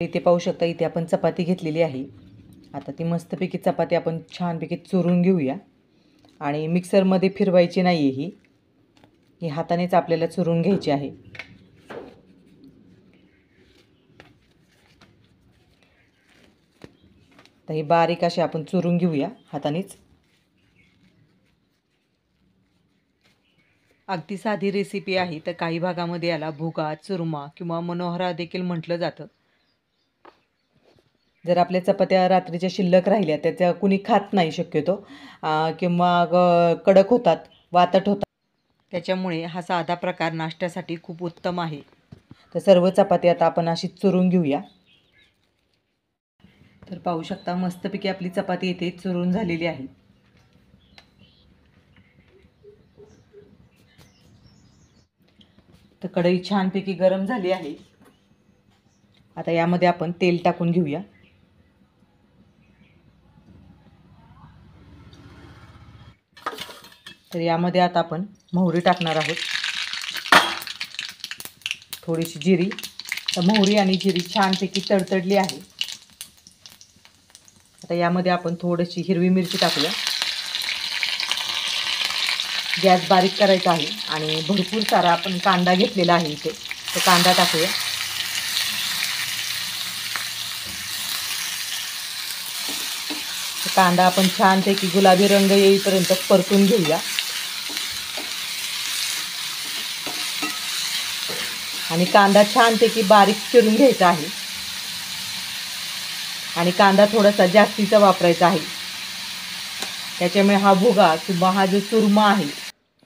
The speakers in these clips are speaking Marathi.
इथे पाहू शकता, इथे आपण चपाती घेतलेली आहे। आता ती मस्तपैकी चपाती आपण छानपैकी चुरून घेऊया आणि मिक्सरमध्ये फिरवायची नाही आहे ही हातानेच आपल्याला चुरून घ्यायची आहे। तर ही बारीक अशी आपण चुरून घेऊया हातानेच। अगदी साधी रेसिपी आहे। तर काही भागामध्ये याला भुगा, चुरमा किंवा मनोहरा देखील म्हटलं जातं। जर आपल्या चपात्या रात्रीच्या शिल्लक राहिल्या त्याच्या कुणी खात नाही शक्यतो किंवा कडक होतात, वातट होतात, त्याच्यामुळे हा साधा प्रकार नाश्त्यासाठी खूप उत्तम आहे। तर सर्व चपाती आता आपण अशी चुरून घेऊया। तर पाहू शकता मस्तपैकी आपली चपाती इथे चुरून झालेली आहे। तर कढई छानपैकी गरम झाली आहे। आता यामध्ये आपण तेल टाकून घेऊया। तर यामध्ये आता आपण मोहरी टाकणार आहोत, थोडीशी जिरी। तर मोहरी आणि जिरी छानपैकी तडतडली आहे। आता यामध्ये आपण थोडीशी हिरवी मिरची टाकूया। गॅस बारीक करायचा आहे आणि भरपूर सारा आपण कांदा घेतलेला आहे इथे, तो कांदा टाकूया। कांदा आपण छानपैकी गुलाबी रंग येईपर्यंत परतून घेऊया आणि कांदा छानपैकी बारीक चिरून घ्यायचा आहे आणि कांदा थोडासा जास्तीचा वापरायचा आहे, त्याच्यामुळे हा भुगा किंवा हा जो चुरमा आहे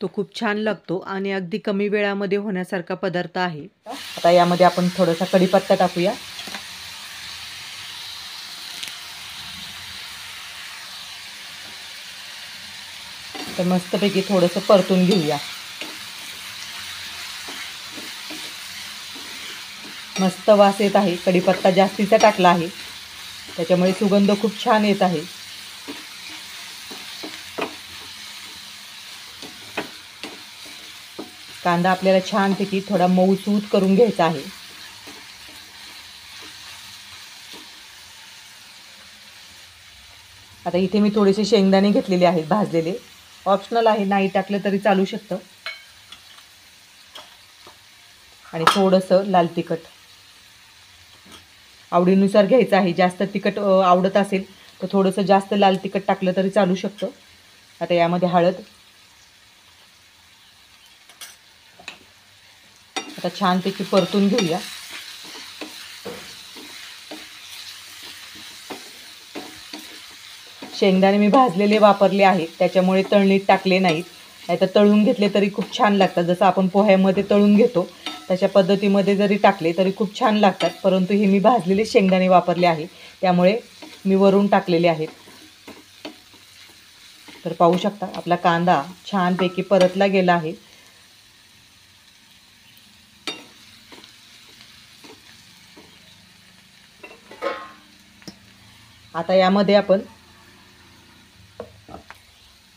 तो खूप छान लागतो आणि अगदी कमी वेळामध्ये होण्यासारखा पदार्थ आहे। आता यामध्ये आपण थोडासा कढीपत्ता टाकूया। तर मस्तपैकी थोडंसं परतून घेऊया। मस्त वास येत आहे, कढीपत्ता जास्तीचा टाकला आहे त्याच्यामुळे सुगंध खूप छान येत आहे। कांदा आपल्याला छानपैकी थोडा मऊसूत करून घ्यायचा आहे। आता इथे मी थोडेसे शेंगदाणे घेतलेले आहेत भाजलेले, ऑप्शनल आहे, नाही टाकलं तरी चालू शकतं। आणि थोडंसं लाल तिखट आवडीनुसार घ्यायचं आहे। जास्त तिखट आवडत असेल तर थोडंसं जास्त लाल तिखट टाकलं तरी चालू शकतं। आता यामध्ये हळद। आता छानपैकी परतून घेऊया। शेंगदाणे मी भाजलेले वापरले आहेत, त्याच्यामुळे तळणीत टाकले नाहीत, नाहीतर तळून घेतले तरी खूप छान लागतात। जसं आपण पोह्यामध्ये तळून घेतो तशा पद्धतीमध्ये जरी टाकले तरी खूप छान लागतात, परंतु हे मी भाजलेले शेंगदाणे वापरले आहे त्यामुळे मी वरून टाकलेले आहेत। तर पाहू शकता आपला कांदा छानपैकी परतला गेला आहे। आता यामध्ये आपण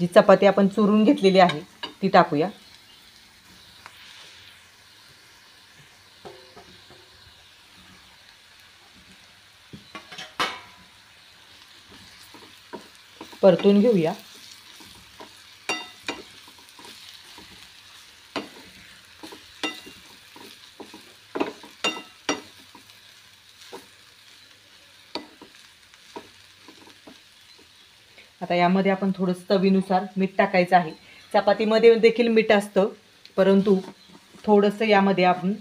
जी चपाती आपण चुरून घेतलेली आहे ती टाकूया। परतून घेऊया। आता यामध्ये आपण थोडंसं चवीनुसार मीठ टाकायचं आहे। चपातीमध्ये देखील मीठ असतं, परंतु थोडंसं यामध्ये आपण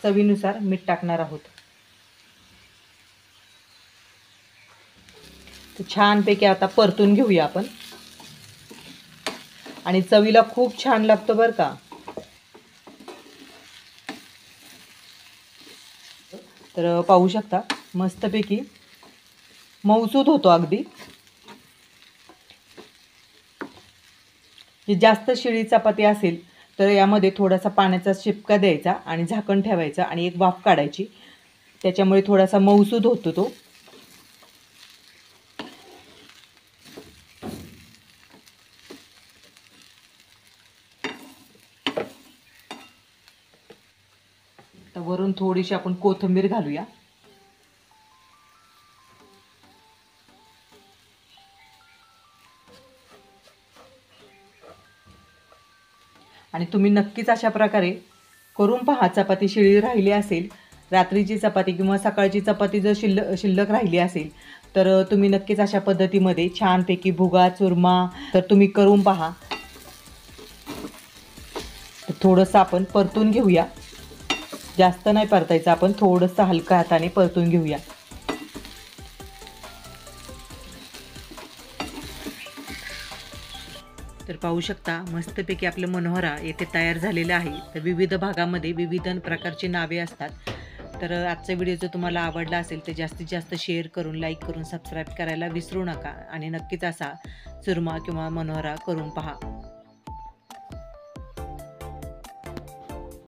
चवीनुसार मीठ टाकणार आहोत। तर छानपैकी आता परतून घेऊया आपण आणि चवीला खूप छान लागतं बरं का। तर पाहू शकता मस्तपैकी मऊसूत होतो अगदी। जी जास्त शिळी चपाती असेल तर यामध्ये थोडासा पाण्याचा शिपका द्यायचा आणि झाकण ठेवायचं आणि एक वाफ काढायची, त्याच्यामुळे थोडासा मऊसूद होतो तो। तर वरून थोडीशी आपण कोथिंबीर घालूया। आणि तुम्ही नक्कीच अशा प्रकारे करून पहा. चपाती शिळी राहिली असेल, रात्रीची चपाती किंवा सकाळची चपाती जर शिल्लक राहिली असेल तर तुम्ही नक्कीच अशा पद्धतीमध्ये छानपैकी भुगा चुरमा तर तुम्ही करून पहा. तर थोडंसं आपण परतून घेऊया. जास्त नाही परतायचं, आपण थोडंसं हलक्या हाताने परतून घेऊया. तर पाहू शकता मस्तपैकी आपलं मनोहरा येथे तयार झालेलं आहे. तर विविध भागामध्ये विविध प्रकारची नावे असतात. तर आजचा व्हिडिओ जर तुम्हाला आवडला असेल तर जास्तीत जास्त शेअर करून, लाईक करून, सबस्क्राईब करायला विसरू नका आणि नक्कीच असा चुरमा किंवा मनोहरा करून पहा.